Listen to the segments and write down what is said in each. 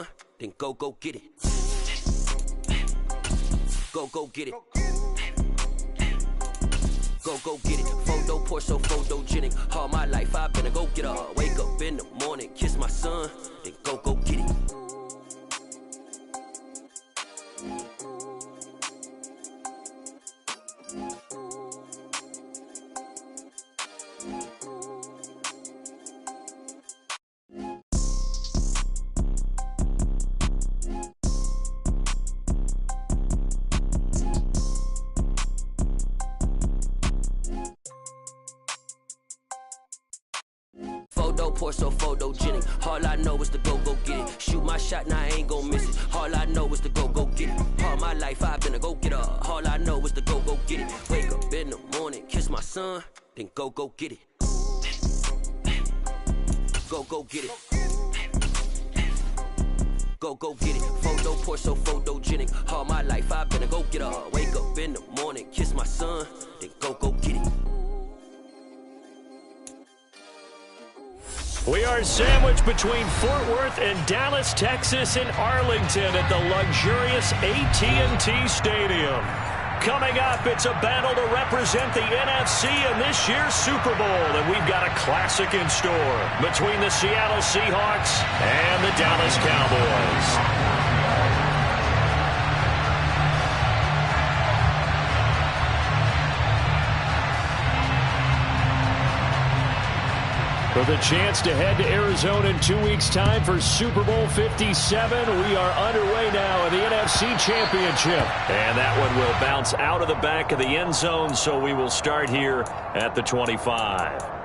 son, then go get it. Go get it. Go get it. Photo poor, so photogenic. All my life I've been a go-getter. Wake up in the morning, kiss my son, then go get it. Photo poor, so photogenic. All I know is to go get it. Shoot my shot, now I ain't gon' miss it. All I know is to go get it. All my life I've been a go-getter. All I know is to go get it. Wake up in the morning, kiss my son, then go get it. Go get it. Go get it. Photo poor, so photogenic. All my life I've been a go-getter. Wake up in the morning, kiss my son, then go get it. We are sandwiched between Fort Worth and Dallas, Texas, and Arlington at the luxurious AT&T Stadium. Coming up, it's a battle to represent the NFC in this year's Super Bowl, and we've got a classic in store between the Seattle Seahawks and the Dallas Cowboys. With a chance to head to Arizona in 2 weeks' time for Super Bowl 57, we are underway now in the NFC Championship. And that one will bounce out of the back of the end zone, so we will start here at the 25.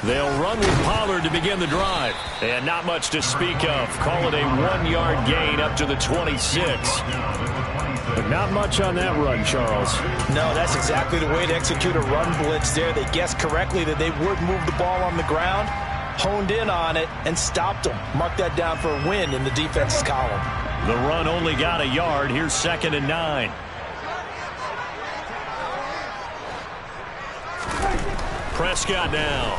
They'll run with Pollard to begin the drive. And not much to speak of. Call it a 1-yard gain up to the 26. But not much on that run, Charles. No, that's exactly the way to execute a run blitz there. They guessed correctly that they would move the ball on the ground, honed in on it, and stopped them. Mark that down for a win in the defense's column. The run only got a yard. Here's 2nd and 9. Prescott now.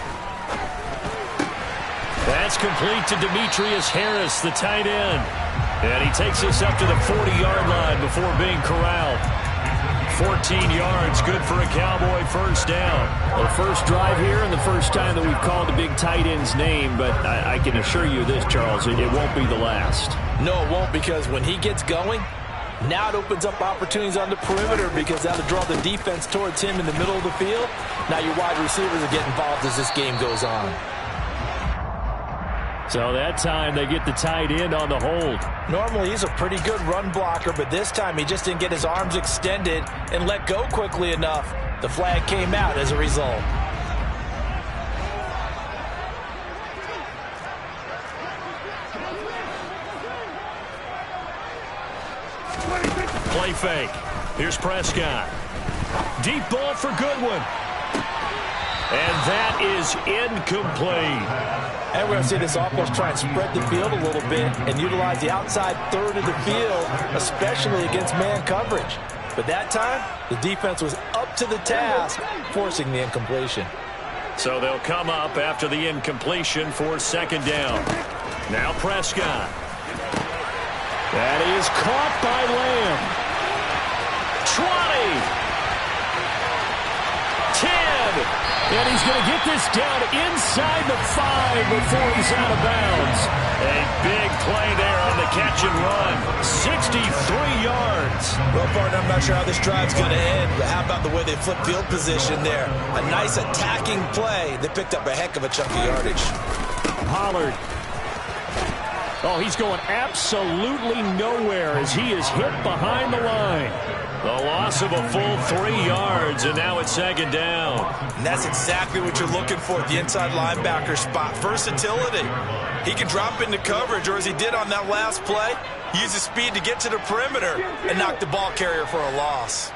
That's complete to Demetrius Harris, the tight end. And he takes us up to the 40-yard line before being corralled. 14 yards, good for a Cowboy first down. Well, first drive here and the first time that we've called a big tight end's name, but I can assure you this, Charles, it won't be the last. No, it won't, because when he gets going, now it opens up opportunities on the perimeter because that'll draw the defense towards him in the middle of the field. Now your wide receivers will get involved as this game goes on. So that time they get the tight end on the hold. Normally he's a pretty good run blocker, but this time he just didn't get his arms extended and let go quickly enough. The flag came out as a result. Play fake. Here's Prescott. Deep ball for Goodwin. And that is incomplete. And we're going to see this offense try and spread the field a little bit and utilize the outside third of the field, especially against man coverage. But that time, the defense was up to the task, forcing the incompletion. So they'll come up after the incompletion for 2nd down. Now Prescott. That is caught by Lamb. 20. 10. And he's going to get this down inside the 5 before he's out of bounds. A big play there on the catch and run. 63 yards. Well, partner, I'm not sure how this drive's going to end, but how about the way they flip field position there? A nice attacking play. They picked up a heck of a chunk of yardage. Pollard. Oh, he's going absolutely nowhere as he is hit behind the line. The loss of a full 3 yards, and now it's 2nd down. And that's exactly what you're looking for at the inside linebacker spot. Versatility. He can drop into coverage, or as he did on that last play, Use his speed to get to the perimeter and knock the ball carrier for a loss.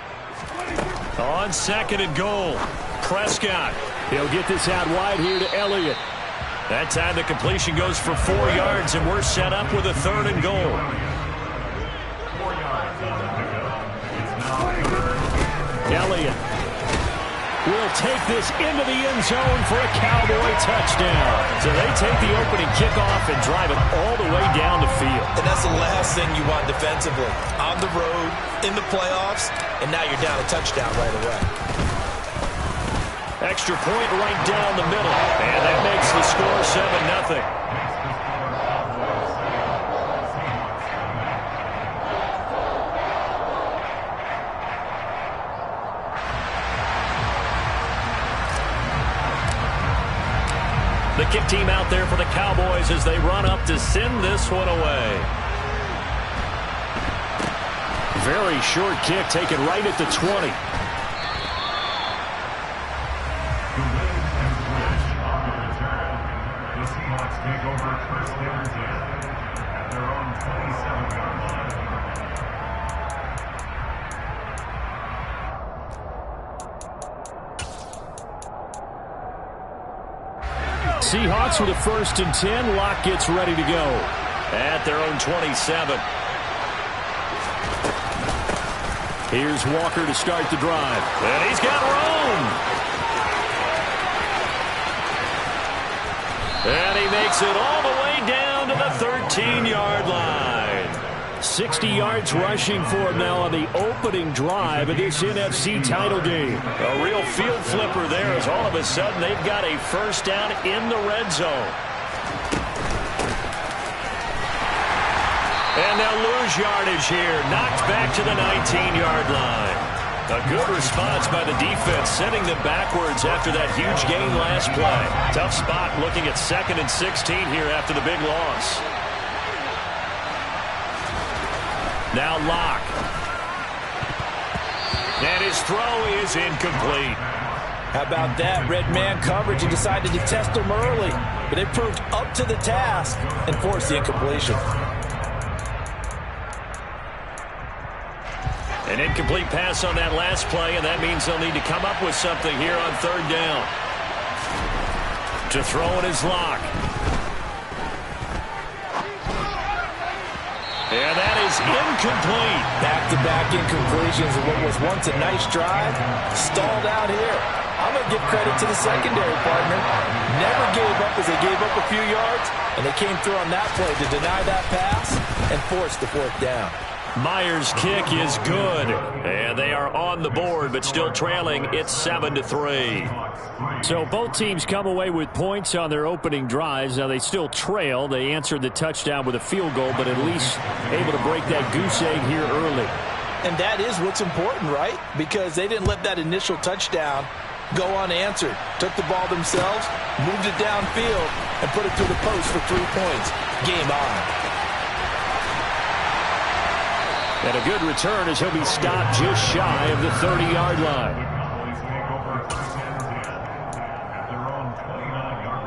On 2nd and goal, Prescott. He'll get this out wide here to Elliott. That time the completion goes for 4 yards, and we're set up with a 3rd and goal. Elliott will take this into the end zone for a Cowboy touchdown. So they take the opening kickoff and drive it all the way down the field. And that's the last thing you want defensively. On the road, in the playoffs, and now you're down a touchdown right away. Extra point right down the middle. And that makes the score 7-0. The kick team out there for the Cowboys as they run up to send this one away. Very short kick taken right at the 20. The Seahawks take over first down at their own 27-yard line. Seahawks with a 1st and 10. Locke gets ready to go. At their own 27. Here's Walker to start the drive. And he's got room. And he makes it all the way down to the 13-yard line. 60 yards rushing for him now on the opening drive of this NFC title game. A real field flipper there as all of a sudden they've got a 1st down in the red zone. And they'll lose yardage here. Knocked back to the 19-yard line. A good response by the defense, sending them backwards after that huge gain last play. Tough spot looking at 2nd and 16 here after the big loss. Now Locke. And his throw is incomplete. How about that? Red man coverage. He decided to test them early, but they proved up to the task and forced the incompletion. An incomplete pass on that last play, and that means they'll need to come up with something here on 3rd down. To throw it is Locke. And that is incomplete. Back-to-back incompletions of what was once a nice drive. Stalled out here. I'm going to give credit to the secondary partner. Never gave up as they gave up a few yards, and they came through on that play to deny that pass and force the 4th down. Myers' kick is good, and they are on the board, but still trailing. It's 7-3. So both teams come away with points on their opening drives. Now they still trail. They answered the touchdown with a field goal, but at least able to break that goose egg here early. And that is what's important, right? Because they didn't let that initial touchdown go unanswered. Took the ball themselves, moved it downfield, and put it through the post for 3 points. Game on. And a good return as he'll be stopped just shy of the 30-yard line. Cowboys take over first and 10 at their own 29-yard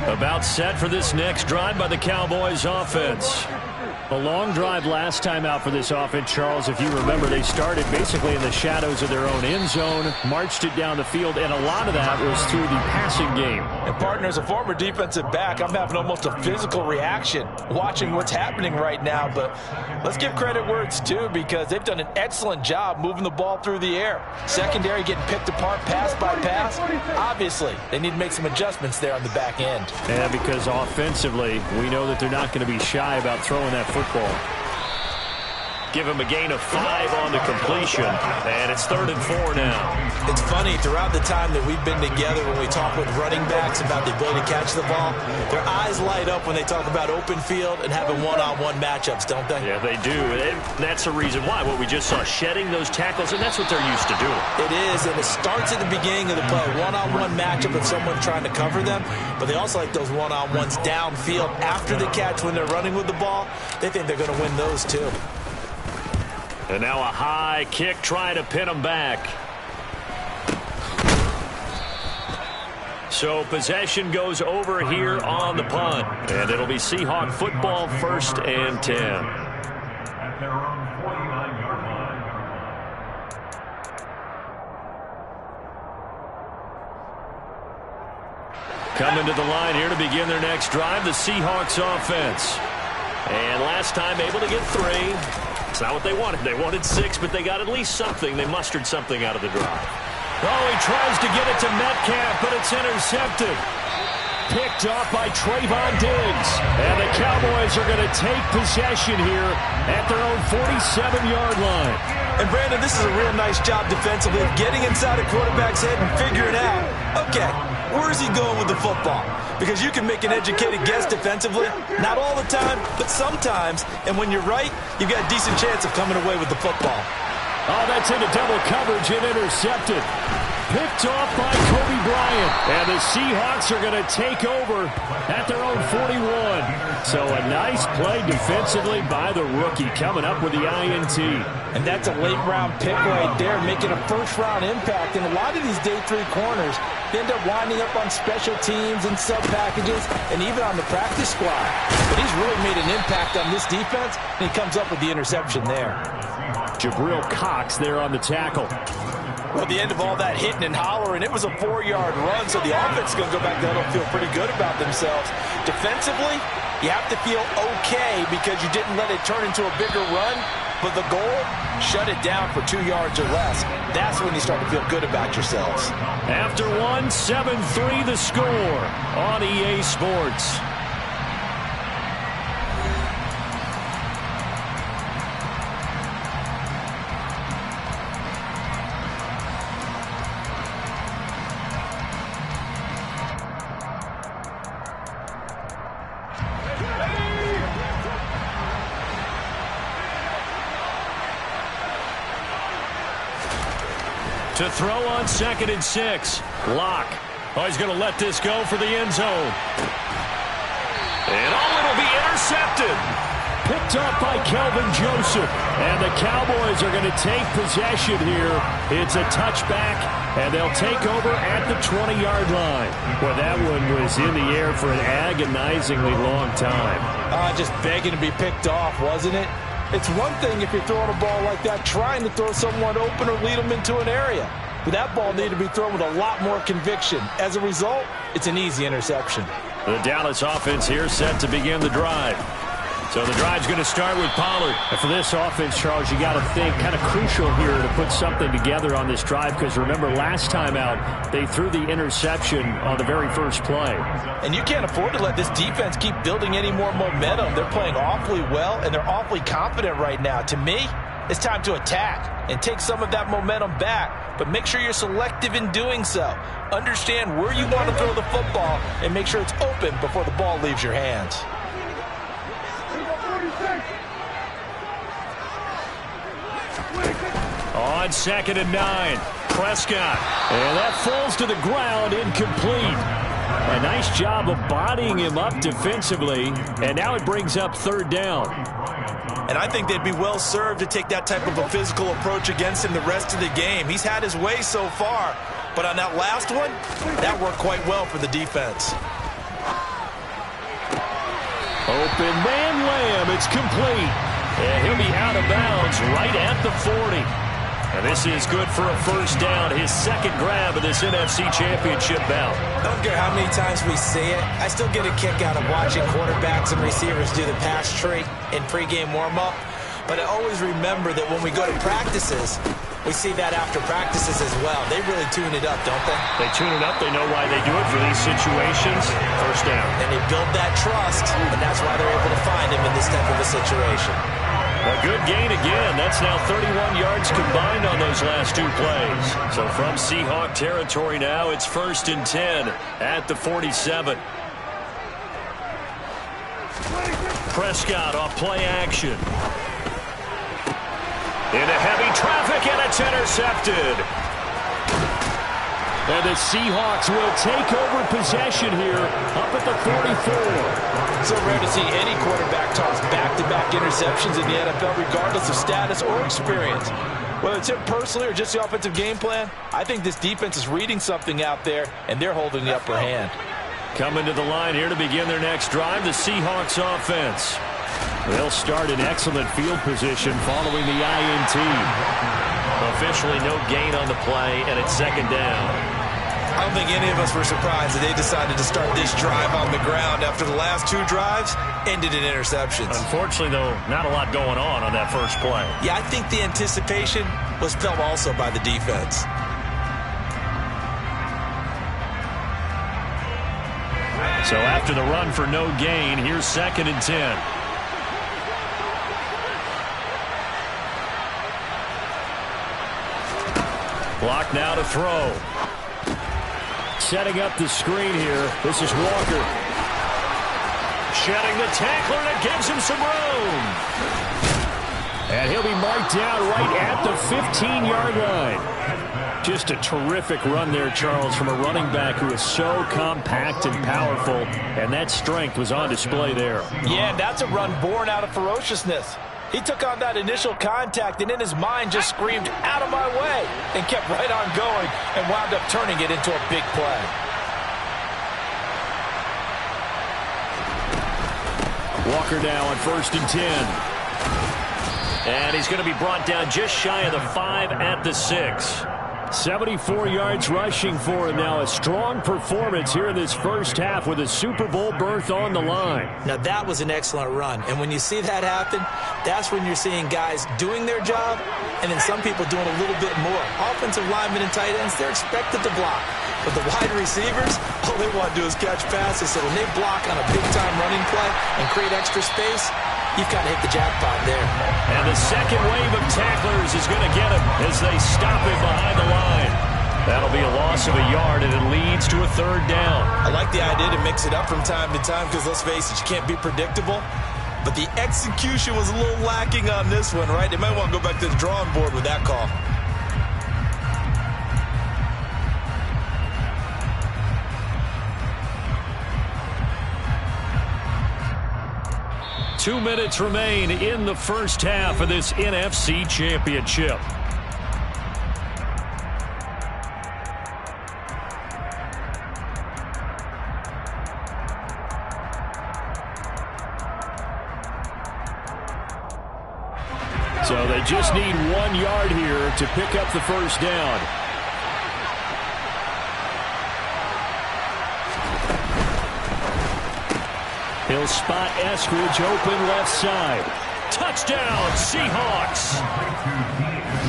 line. About set for this next drive by the Cowboys offense. A long drive last time out for this offense, Charles. If you remember, they started basically in the shadows of their own end zone, marched it down the field, and a lot of that was through the passing game. And partner, as a former defensive back, I'm having almost a physical reaction watching what's happening right now. But let's give credit where it's due, because they've done an excellent job moving the ball through the air. Secondary getting picked apart pass by pass. Obviously, they need to make some adjustments there on the back end. Yeah, because offensively, we know that they're not going to be shy about throwing that football. Give him a gain of 5 on the completion, and it's 3rd and 4 now. It's funny, throughout the time that we've been together, when we talk with running backs about the ability to catch the ball, their eyes light up when they talk about open field and having one-on-one matchups, don't they? Yeah, they do. And that's the reason why. What we just saw, shedding those tackles, and that's what they're used to doing. It is, and it starts at the beginning of the play. One-on-one matchup with someone trying to cover them, but they also like those one-on-ones downfield after the catch when they're running with the ball. They think they're going to win those too. And now a high kick trying to pin him back. So possession goes over here on the punt. And it'll be Seahawk football, 1st and 10. At their own 49-yard line. Coming to the line here to begin their next drive, the Seahawks offense. And last time able to get 3. It's not what they wanted. They wanted 6, but they got at least something. They mustered something out of the drive. Oh, he tries to get it to Metcalf, but it's intercepted. Picked off by Trayvon Diggs. And the Cowboys are going to take possession here at their own 47-yard line. And Brandon, this is a real nice job defensively of getting inside a quarterback's head and figuring out, okay, where is he going with the football? Because you can make an educated guess defensively. Not all the time, but sometimes. And when you're right, you've got a decent chance of coming away with the football. Oh, that's into double coverage and intercepted. Picked off by Kobe Bryant. And the Seahawks are going to take over at their own 41. So a nice play defensively by the rookie coming up with the INT. And that's a late-round pick right there, making a first-round impact. And a lot of these day 3 corners, they end up winding up on special teams and sub-packages and even on the practice squad. But he's really made an impact on this defense, and he comes up with the interception there. Jabril Cox there on the tackle. Well, at the end of all that hitting and hollering, it was a 4-yard run, so the offense is going to go back there and feel pretty good about themselves. Defensively, you have to feel okay because you didn't let it turn into a bigger run, but the goal, shut it down for 2 yards or less. That's when you start to feel good about yourselves. After 1, 7-3 the score on EA Sports. To throw on 2nd and 6. Lock. Oh, he's going to let this go for the end zone. And it'll be intercepted. Picked up by Kelvin Joseph. And the Cowboys are going to take possession here. It's a touchback, and they'll take over at the 20-yard line. Well, that one was in the air for an agonizingly long time. Just begging to be picked off, wasn't it? It's one thing if you're throwing a ball like that, trying to throw someone open or lead them into an area. But that ball needed to be thrown with a lot more conviction. As a result, it's an easy interception. The Dallas offense here set to begin the drive. So the drive's going to start with Pollard. And for this offense, Charles, you got to think kind of crucial here to put something together on this drive because remember last time out they threw the interception on the very first play. And you can't afford to let this defense keep building any more momentum. They're playing awfully well and they're awfully confident right now. To me, it's time to attack and take some of that momentum back, but make sure you're selective in doing so. Understand where you want to throw the football and make sure it's open before the ball leaves your hands. On 2nd and 9, Prescott. And that falls to the ground, incomplete. A nice job of bodying him up defensively, and now it brings up 3rd down. And I think they'd be well served to take that type of a physical approach against him the rest of the game. He's had his way so far, but on that last one, that worked quite well for the defense. Open man Lamb, it's complete. And he'll be out of bounds right at the 40. And this is good for a 1st down, his 2nd grab of this NFC Championship bout. I don't care how many times we say it, I still get a kick out of watching quarterbacks and receivers do the pass tree in pregame warm-up. But I always remember that when we go to practices, we see that after practices as well. They really tune it up, don't they? They tune it up. They know why they do it for these situations. 1st down. And they build that trust, and that's why they're able to find him in this type of a situation. A good gain again. That's now 31 yards combined on those last 2 plays. So from Seahawk territory now, it's 1st and 10 at the 47. Prescott off play action. Into heavy traffic, and it's intercepted. And the Seahawks will take over possession here up at the 44. So rare to see any quarterback toss back-to-back interceptions in the NFL, regardless of status or experience. Whether it's him personally or just the offensive game plan, I think this defense is reading something out there, and they're holding the upper hand. Coming to the line here to begin their next drive, the Seahawks offense. They'll start in excellent field position following the INT. Officially no gain on the play, and it's second down. I don't think any of us were surprised that they decided to start this drive on the ground after the last two drives ended in interceptions. Unfortunately, though, not a lot going on that first play. Yeah, I think the anticipation was felt also by the defense. So after the run for no gain, here's 2nd and 10. Block now to throw. Setting up the screen here. This is Walker. Shedding the tackler, and it gives him some room. And he'll be marked down right at the 15-yard line. Just a terrific run there, Charles, from a running back who is so compact and powerful, and that strength was on display there. Yeah, that's a run born out of ferociousness. He took on that initial contact and in his mind just screamed, "Out of my way," and kept right on going and wound up turning it into a big play. Walker now on 1st and 10. And he's going to be brought down just shy of the 5 at the 6. 74 yards rushing for him now. A strong performance here in this first half with a Super Bowl berth on the line. Now, that was an excellent run. And when you see that happen, that's when you're seeing guys doing their job and then some people doing a little bit more. Offensive linemen and tight ends, they're expected to block. But the wide receivers, all they want to do is catch passes. So when they block on a big-time running play and create extra space, you've got to hit the jackpot there. And the second wave of tacklers is going to get him as they stop him behind the line. That'll be a loss of a yard, and it leads to a 3rd down. I like the idea to mix it up from time to time because, let's face it, you can't be predictable. But the execution was a little lacking on this one, right? They might want to go back to the drawing board with that call. Two minutes remain in the first half of this NFC Championship. So they just need 1 yard here to pick up the first down. He'll spot Eskridge open left side. Touchdown, Seahawks.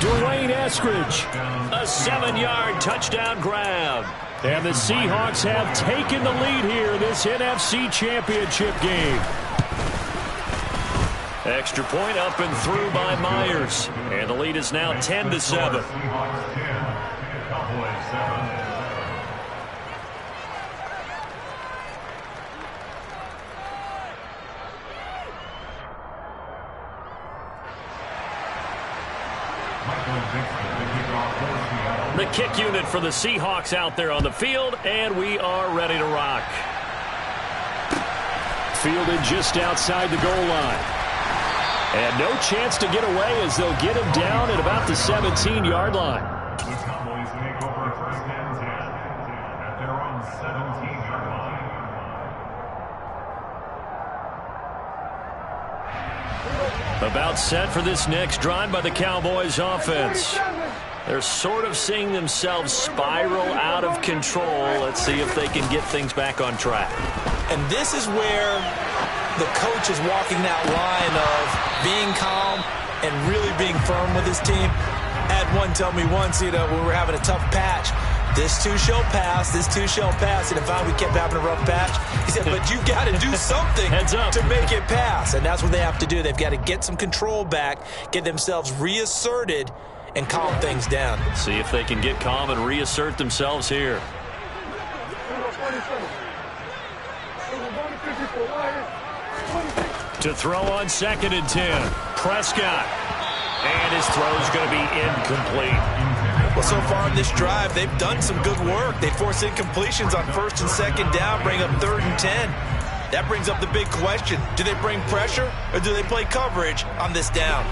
Dwayne Eskridge, a 7-yard touchdown grab. And the Seahawks have taken the lead here in this NFC Championship game. Extra point up and through by Myers. And the lead is now 10-7. The kick unit for the Seahawks out there on the field, and we are ready to rock. Fielded just outside the goal line. And no chance to get away as they'll get him down at about the 17-yard line. The Cowboys make over 1st and 10 at their own 17-yard line. About set for this next drive by the Cowboys offense. They're sort of seeing themselves spiral out of control. Let's see if they can get things back on track. And this is where the coach is walking that line of being calm and really being firm with his team. Had one tell me once, when we were having a tough patch, this too shall pass, this too shall pass. And if we kept having a rough patch, he said, but you got to do something to make it pass. And that's what they have to do. They've got to get some control back, get themselves reasserted, and calm things down. See if they can get calm and reassert themselves here. To throw on 2nd and 10. Prescott. And his throw is going to be incomplete. Well, so far in this drive, they've done some good work. They force incompletions on 1st and 2nd down, bring up 3rd and 10. That brings up the big question. Do they bring pressure or do they play coverage on this down?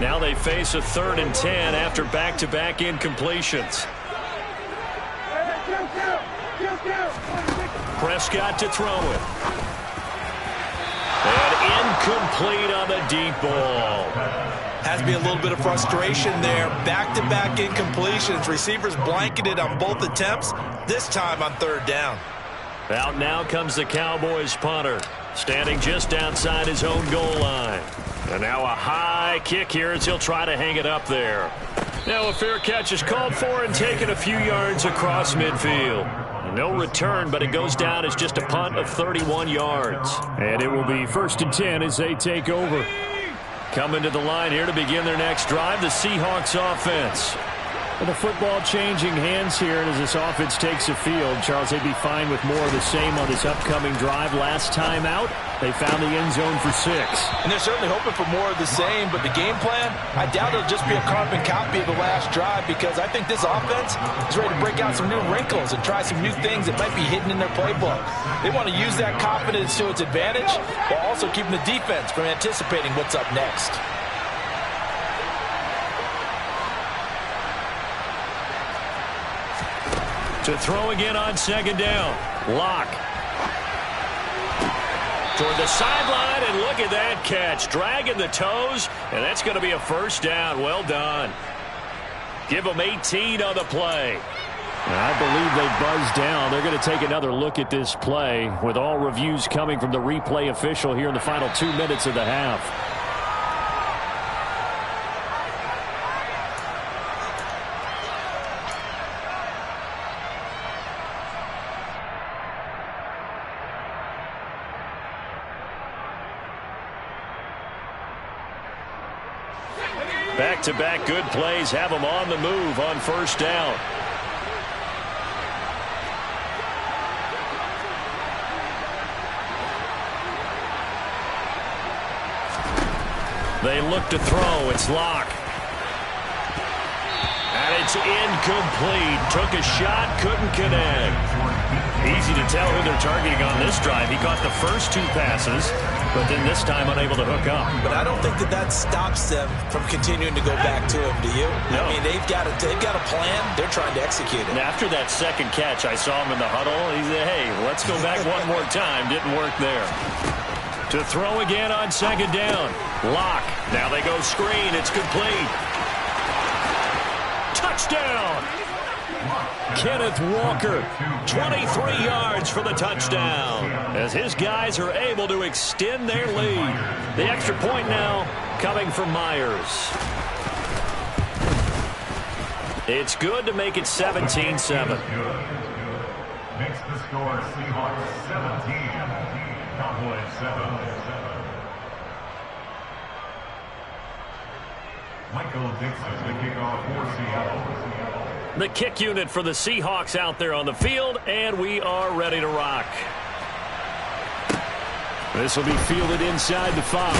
Now they face a 3rd and 10 after back-to-back incompletions. Prescott to throw it. And incomplete on the deep ball. Has to be a little bit of frustration there. Back-to-back incompletions. Receivers blanketed on both attempts, this time on 3rd down. Out now comes the Cowboys punter, standing just outside his own goal line. And now a high kick here as he'll try to hang it up there. Now a fair catch is called for and taken a few yards across midfield. No return, but it goes down as just a punt of 31 yards. And it will be 1st and 10 as they take over. Coming to the line here to begin their next drive, the Seahawks offense. With the football changing hands here, and as this offense takes the field, Charles, they'd be fine with more of the same on this upcoming drive. Last time out, they found the end zone for 6. And they're certainly hoping for more of the same, but the game plan, I doubt it'll just be a carbon copy of the last drive, because I think this offense is ready to break out some new wrinkles and try some new things that might be hidden in their playbook. They want to use that confidence to its advantage while also keeping the defense from anticipating what's up next. To throw again on 2nd down. Lock. Toward the sideline, and look at that catch. Dragging the toes, and that's going to be a 1st down. Well done. Give them 18 on the play. I believe they buzzed down. They're going to take another look at this play, with all reviews coming from the replay official here in the final 2 minutes of the half. Back-to-back good plays have them on the move on 1st down. They look to throw. It's Lock. And it's incomplete. Took a shot, couldn't connect. Easy to tell who they're targeting on this drive. He caught the first 2 passes, but then this time unable to hook up. But I don't think that stops them from continuing to go back to him, do you? No. I mean, they've got a plan. They're trying to execute it. And after that second catch, I saw him in the huddle. He said, hey, let's go back one more time. Didn't work there. To throw again on 2nd down. Lock. Now they go screen. It's complete. Touchdown. Kenneth Walker, 23 yards for the touchdown, as his guys are able to extend their lead. The extra point now coming from Myers. It's good to make it 17-7. Makes the score Seahawks 17, Cowboys 7. Michael Dixon, the kickoff for Seattle. The kick unit for the Seahawks out there on the field, and we are ready to rock. This will be fielded inside the 5.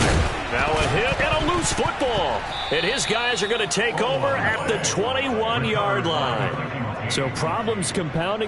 Now a hit and a loose football. And his guys are going to take over at the 21-yard line. So problems compounding the